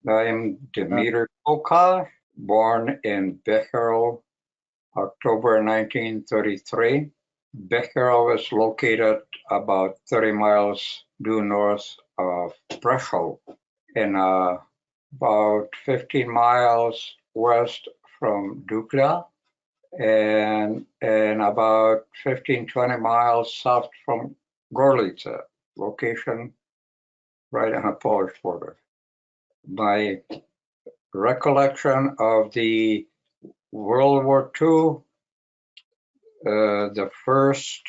I am Demeter Kokosh, born in Becquerel, October 1933. Becquerel is located about 30 miles due north of Brešov and about 15 miles west from Dukla and about 15-20 miles south from Gorlice, location right on the Polish border. My recollection of the World War II, the first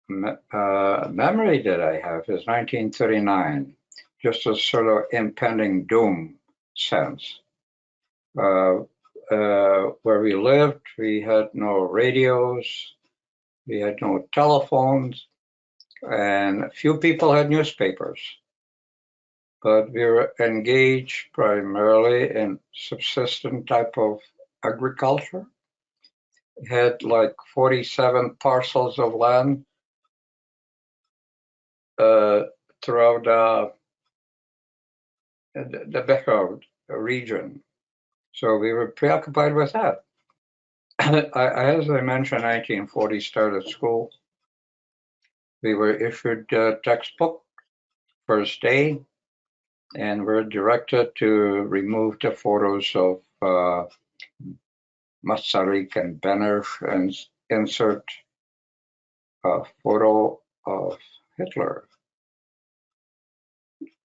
memory that I have is 1939, just a sort of impending doom sense. Where we lived, we had no radios, we had no telephones, and few people had newspapers. But we were engaged primarily in subsistent type of agriculture. Had like 47 parcels of land throughout the Becquerel region. So we were preoccupied with that. As I mentioned, 1940 started school. We were issued a textbook first day, and were directed to remove the photos of Masaryk and Benner and insert a photo of Hitler.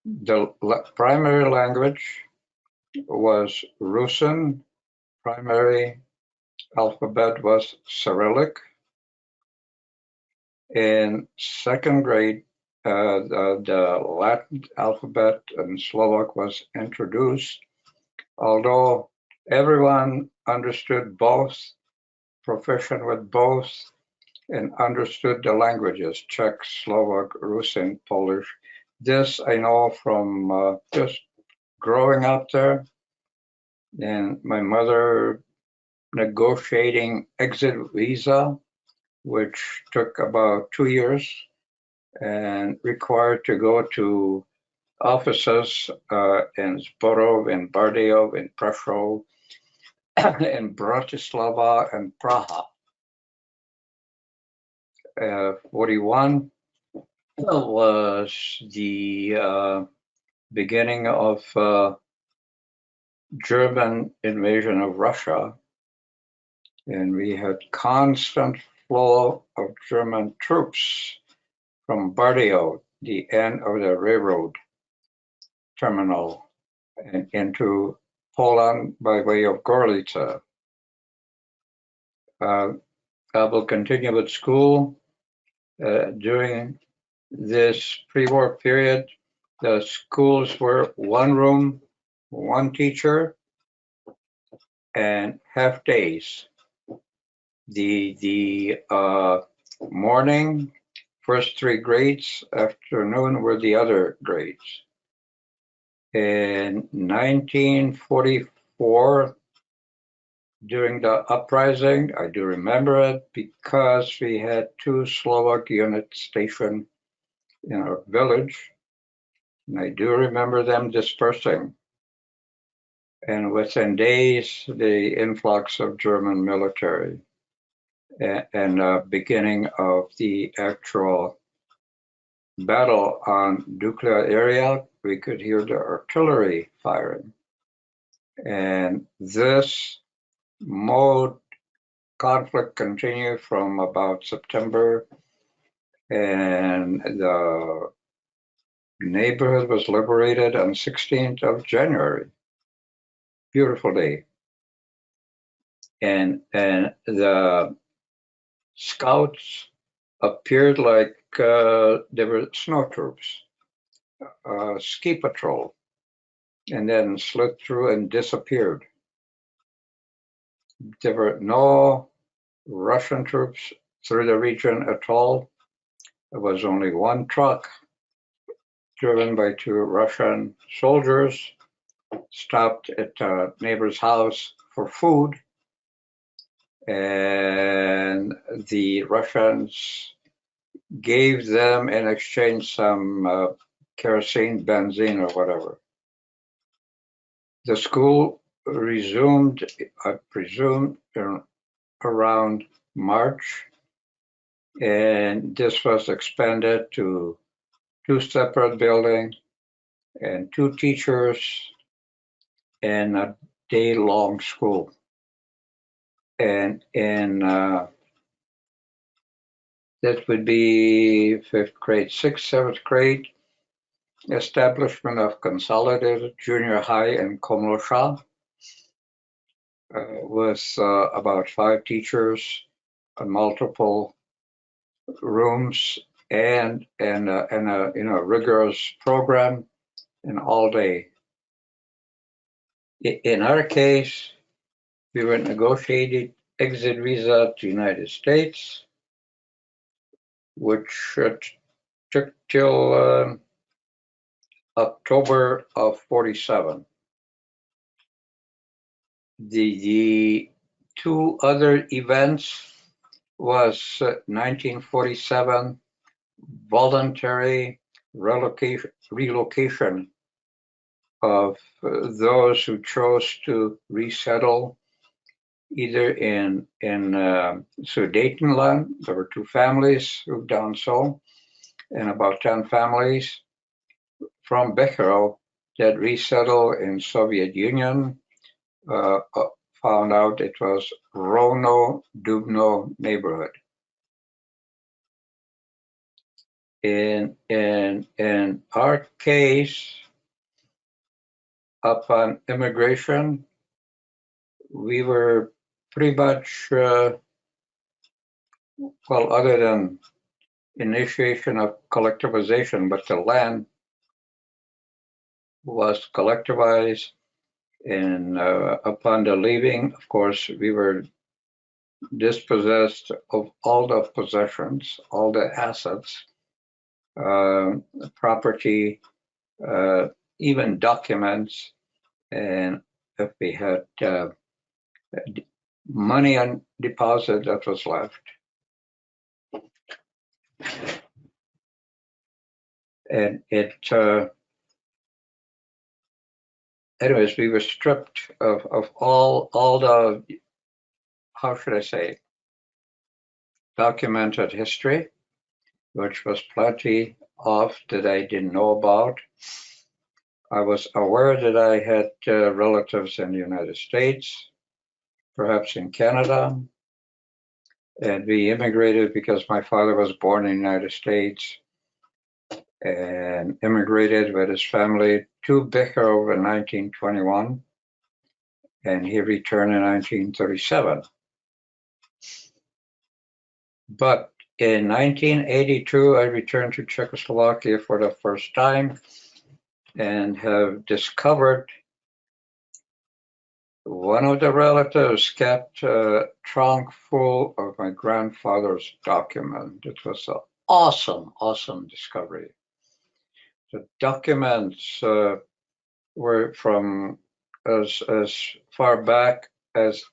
The primary language was Russian. Primary alphabet was Cyrillic. In second grade, the Latin alphabet and Slovak was introduced, although everyone understood both, proficient with both, and understood the languages, Czech, Slovak, Russian, Polish. This I know from just growing up there, and my mother negotiating exit visa, which took about 2 years and required to go to offices in Zborov, in Bardejov, in Prešov, in Bratislava, and Praha. 41 was the beginning of German invasion of Russia, and we had constant flow of German troops from Bardejov, the end of the railroad terminal, and into Poland by way of Gorlice. I will continue with school. During this pre-war period, the schools were one room, one teacher, and half days. The morning, first 3 grades, afternoon were the other grades. In 1944, during the uprising, I do remember it because we had 2 Slovak units stationed in our village, and I do remember them dispersing. And within days, the influx of German military and beginning of the actual battle on Dukla area, we could hear the artillery firing. And this mode conflict continued from about September, and the neighborhood was liberated on 16th of January. Beautiful day. And the scouts appeared like they were snow troops, ski patrol, and then slid through and disappeared. There were no Russian troops through the region at all. There was only one truck driven by 2 Russian soldiers, stopped at a neighbor's house for food, and the Russians gave them in exchange some kerosene, benzene, or whatever. The school resumed, I presume, around March, and this was expanded to 2 separate buildings and 2 teachers and a day-long school. And that would be 5th grade, 6th, 7th grade, establishment of consolidated junior high in Kokosh with about 5 teachers, multiple rooms, and a rigorous program, and all day. In our case, we were negotiated exit visa to United States, which took till October of 47. The 2 other events was 1947 voluntary relocation of those who chose to resettle either in Sudetenland. There were 2 families who've done so, and about 10 families from Becherel that resettled in Soviet Union. Found out it was Rovno-Dubno neighborhood. In our case, upon immigration, we were pretty much, well, other than initiation of collectivization, but the land was collectivized. And upon the leaving, of course, we were dispossessed of all the possessions, all the assets, property, even documents, and if we had money on deposit that was left. And anyways, we were stripped of all the, how should I say, documented history, which was plenty of that I didn't know about. I was aware that I had relatives in the United States, perhaps in Canada, and we immigrated because my father was born in the United States and immigrated with his family to Becherel in 1921, and he returned in 1937. But in 1982, I returned to Czechoslovakia for the first time and have discovered one of the relatives kept a trunk full of my grandfather's document. It was an awesome, awesome discovery. The documents were from as far back as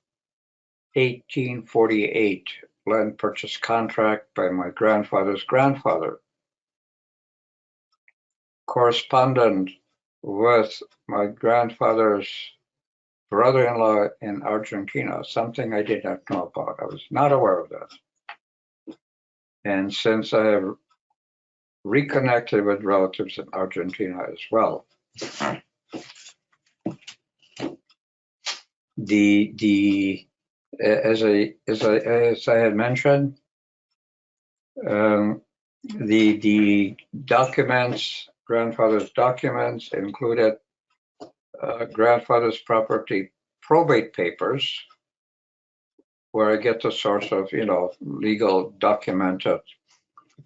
1848, land purchase contract by my grandfather's grandfather. Correspondent with my grandfather's brother-in-law in Argentina, something I did not know about. I was not aware of that. And since I have reconnected with relatives in Argentina as well, as I had mentioned, the documents, grandfather's documents, included grandfather's property probate papers, where I get the source of, legal documented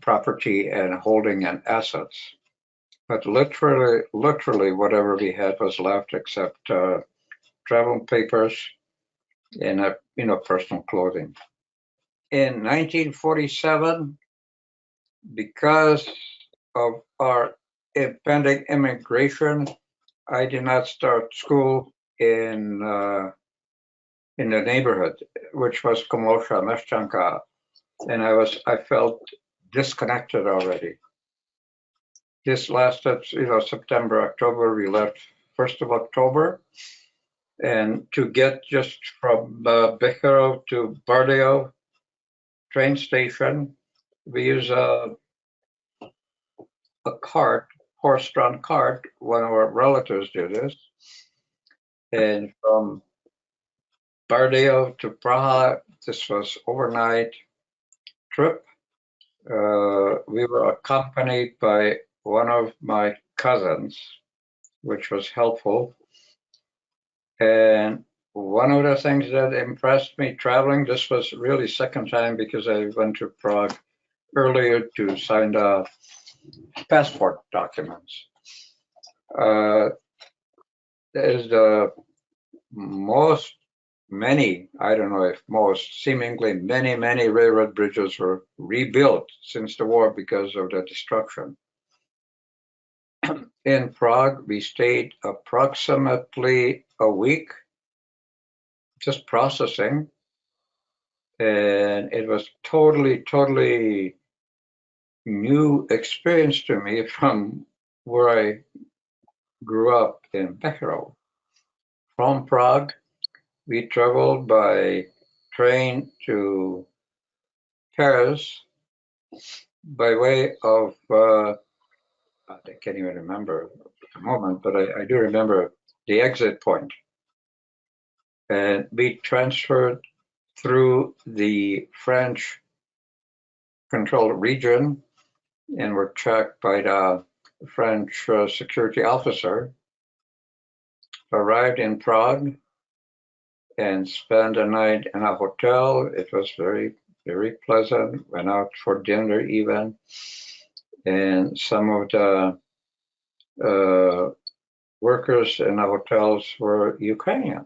property and holding and assets. But literally whatever we had was left except travel papers and, personal clothing. In 1947, because of our impending immigration, I did not start school in the neighborhood, which was Komosha, Meszchanka, and I felt disconnected already. This lasted, September, October. We left 1st of October. And to get just from Becharov to Bardeo train station, we use a cart, horse-drawn cart. One of our relatives did this. And from Bardeo to Praha, this was overnight trip. We were accompanied by one of my cousins, which was helpful. And one of the things that impressed me traveling, this was really second time because I went to Prague earlier to sign the passport documents. Is the I don't know if most, seemingly many railroad bridges were rebuilt since the war because of the destruction. In Prague, we stayed approximately a week just processing, and it was totally new experience to me from where I grew up in Becharov. From Prague, we traveled by train to Paris by way of, I can't even remember at the moment, but I do remember the exit point. And we transferred through the French controlled region and were checked by the French security officer. Arrived in Prague and spent a night in a hotel. It was very pleasant. Went out for dinner even. And some of the workers in the hotels were Ukrainian.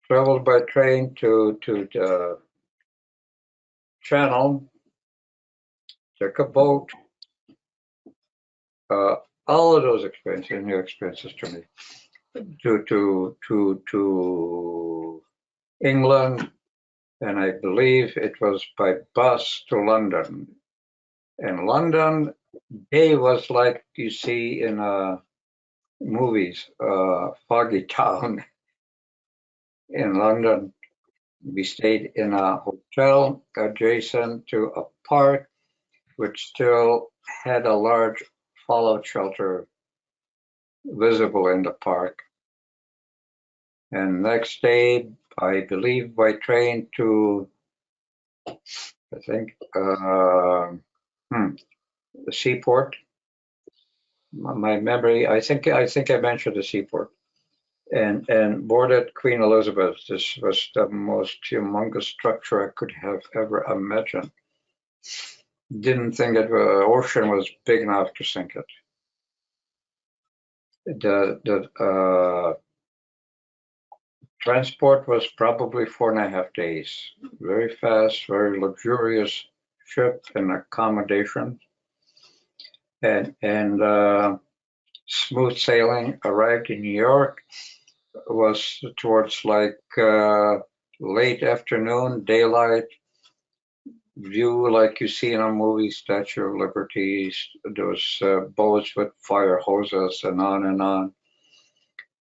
Traveled by train to the channel, took a boat. All of those experiences, new experiences to me. To England, and I believe it was by bus to London. And London, day was like you see in movies, foggy town. In London, we stayed in a hotel adjacent to a park, which still had a large fallout shelter visible in the park. And next day, I believe by train to, I think, the seaport. My memory, I think I mentioned the seaport, and boarded Queen Elizabeth. This was the most humongous structure I could have ever imagined. Didn't think that the ocean was big enough to sink it. The transport was probably 4.5 days. Very fast, very luxurious ship and accommodation, and smooth sailing. Arrived in New York. Was towards like late afternoon, daylight. View like you see in a movie, Statue of Liberty, those boats with fire hoses and on and on.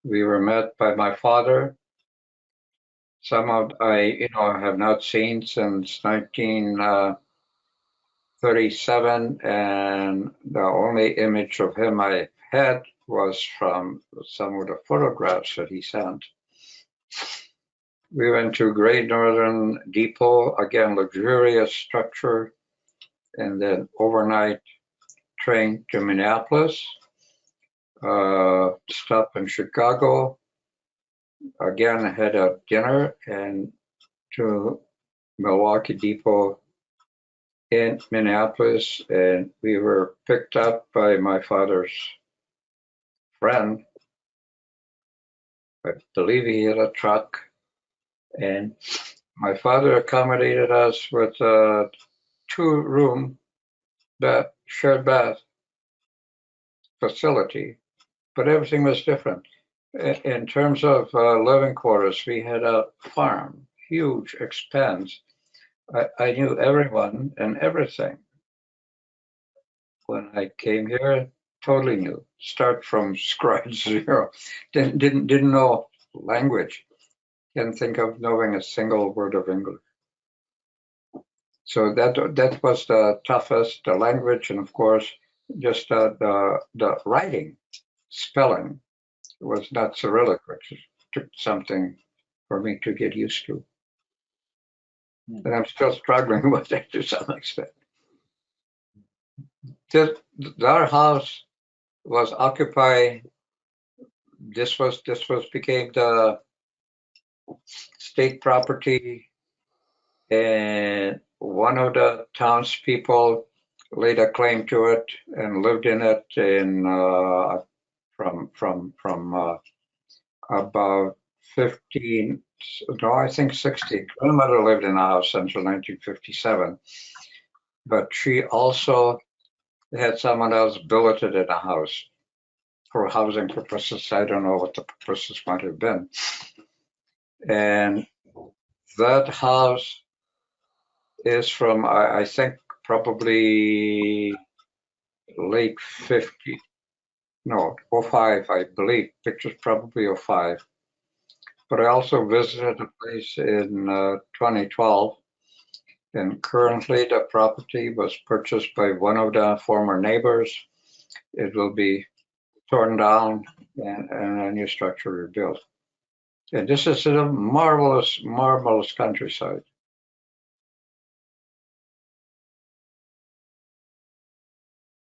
We were met by my father. Some of I have not seen since 1937, and the only image of him I had was from some of the photographs that he sent. We went to Great Northern Depot, again, luxurious structure, and then overnight train to Minneapolis, stop in Chicago, again, had a dinner, and to Milwaukee Depot in Minneapolis, and we were picked up by my father's friend. I believe he had a truck, and my father accommodated us with a 2-room shared bath facility, but everything was different. In terms of living quarters, we had a farm, huge expanse. I knew everyone and everything. When I came here, totally new. Start from scratch, zero. Didn't know language. Can't think of knowing a single word of English. So that was the toughest, the language, and of course, just the writing, spelling was not Cyrillic, which took something for me to get used to. And I'm still struggling with it to some extent. Our house was occupied. This became the state property, and one of the townspeople laid a claim to it and lived in it from about 15, no, I think 16. Grandmother lived in the house until 1957, but she also had someone else billeted in the house for housing purposes. I don't know what the purposes might have been. And that house is from, I think, probably late 50, no, 05, I believe. Pictures probably 05. But I also visited a place in 2012, and currently the property was purchased by one of the former neighbors. It will be torn down and a new structure rebuilt. And this is a marvelous, marvelous countryside.